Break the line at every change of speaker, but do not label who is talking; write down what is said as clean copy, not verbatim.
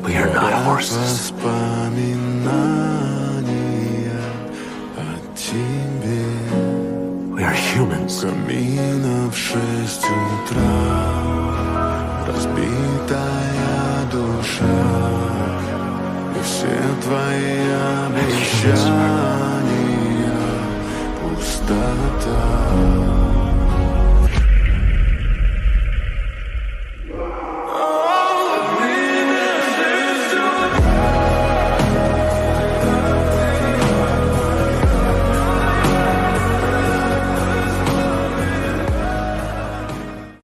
We are not horses.
Воспоминания о тебе.
We are humans.
Камина в 6 утра, разбитая душа, и все твои обещания пустота.